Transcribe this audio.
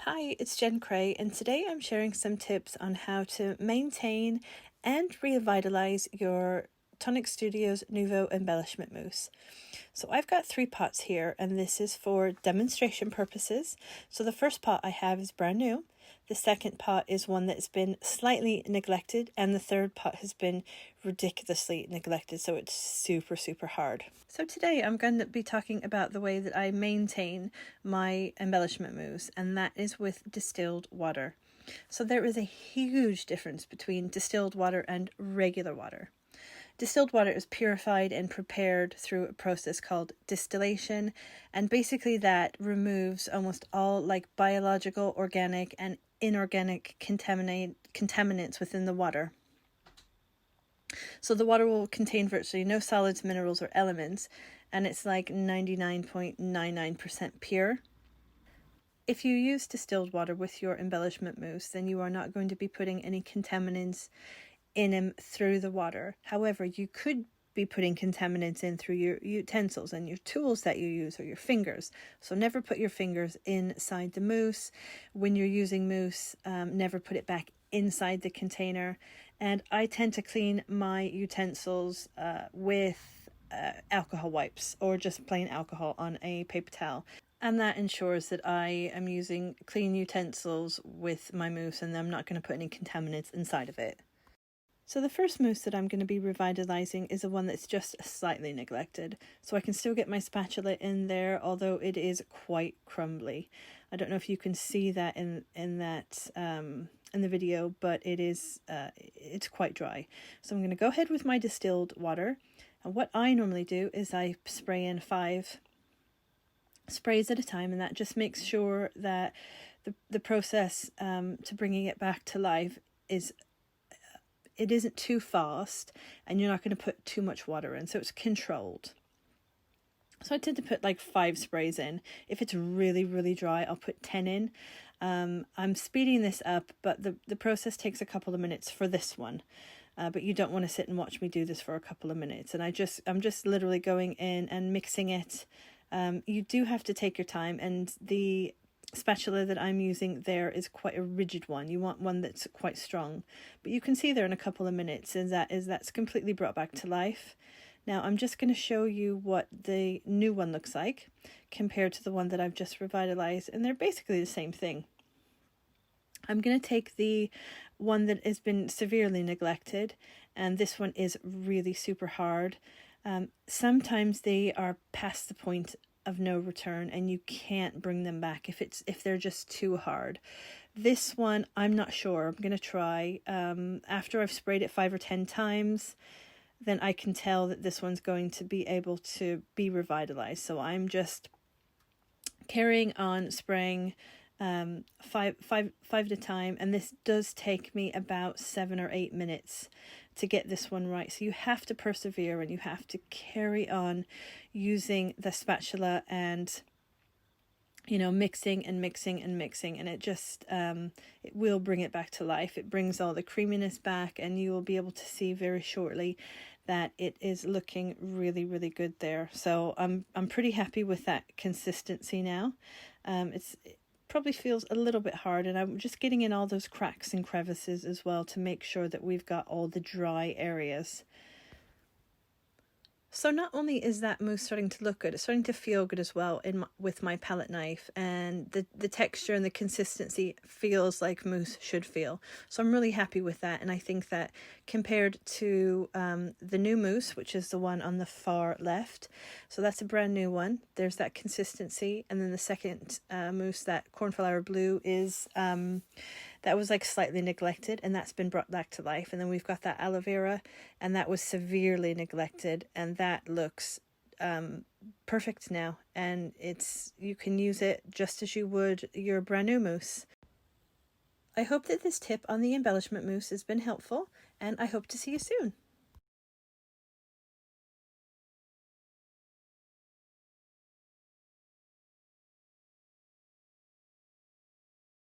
Hi, it's Jen Cray, and today I'm sharing some tips on how to maintain and revitalize your Tonic Studios Nuvo Embellishment Mousse. So I've got 3 pots here, and this is for demonstration purposes. So the first pot I have is brand new. The second pot is one that's been slightly neglected, and the third pot has been ridiculously neglected, so it's super hard. So today I'm going to be talking about the way that I maintain my embellishment mousse, and that is with distilled water. So there is a huge difference between distilled water and regular water. Distilled water is purified and prepared through a process called distillation, and basically that removes almost all biological, organic and inorganic contaminants within the water. So the water will contain virtually no solids, minerals or elements, and it's like 99.99% pure. If you use distilled water with your embellishment mousse, then you are not going to be putting any contaminants in them through the water. However, you could be putting contaminants in through your utensils and your tools that you use, or your fingers. So never put your fingers inside the mousse. When you're using mousse, never put it back inside the container. And I tend to clean my utensils with alcohol wipes, or just plain alcohol on a paper towel. And that ensures that I am using clean utensils with my mousse, and I'm not going to put any contaminants inside of it. So the first mousse that I'm going to be revitalizing is the one that's just slightly neglected. So I can still get my spatula in there, although it is quite crumbly. I don't know if you can see that in the video, but it's quite dry. So I'm going to go ahead with my distilled water. And what I normally do is I spray in 5 sprays at a time, and that just makes sure that the process to bringing it back to life isn't too fast, and you're not going to put too much water in, so it's controlled. So I tend to put like 5 sprays in. If it's really dry, I'll put 10 in. I'm speeding this up, but the process takes a couple of minutes for this one. But you don't want to sit and watch me do this for a couple of minutes. And I'm just literally going in and mixing it. You do have to take your time, and the spatula that I'm using there is quite a rigid one. You want one that's quite strong, but you can see there in a couple of minutes that's completely brought back to life. Now I'm just going to show you what the new one looks like compared to the one that I've just revitalized, and they're basically the same thing. I'm going to take the one that has been severely neglected, and this one is really super hard. Sometimes they are past the point of no return, and you can't bring them back if they're just too hard. This one, I'm not sure. I'm gonna try. After I've sprayed it 5 or 10 times, then I can tell that this one's going to be able to be revitalized. So I'm just carrying on spraying 5 at a time, and this does take me about 7 or 8 minutes to get this one right. So you have to persevere, and you have to carry on using the spatula and mixing and it just it will bring it back to life. It brings all the creaminess back, and you will be able to see very shortly that it is looking really good there. So I'm pretty happy with that consistency now. It probably feels a little bit hard, and I'm just getting in all those cracks and crevices as well to make sure that we've got all the dry areas. So not only is that mousse starting to look good, it's starting to feel good as well with my palette knife, and the texture and the consistency feels like mousse should feel. So I'm really happy with that, and I think that compared to the new mousse, which is the one on the far left, so that's a brand new one, there's that consistency. And then the second mousse, that cornflower blue, is that was slightly neglected, and that's been brought back to life. And then we've got that aloe vera, and that was severely neglected, and that looks perfect now. And you can use it just as you would your brand new mousse. I hope that this tip on the embellishment mousse has been helpful, and I hope to see you soon.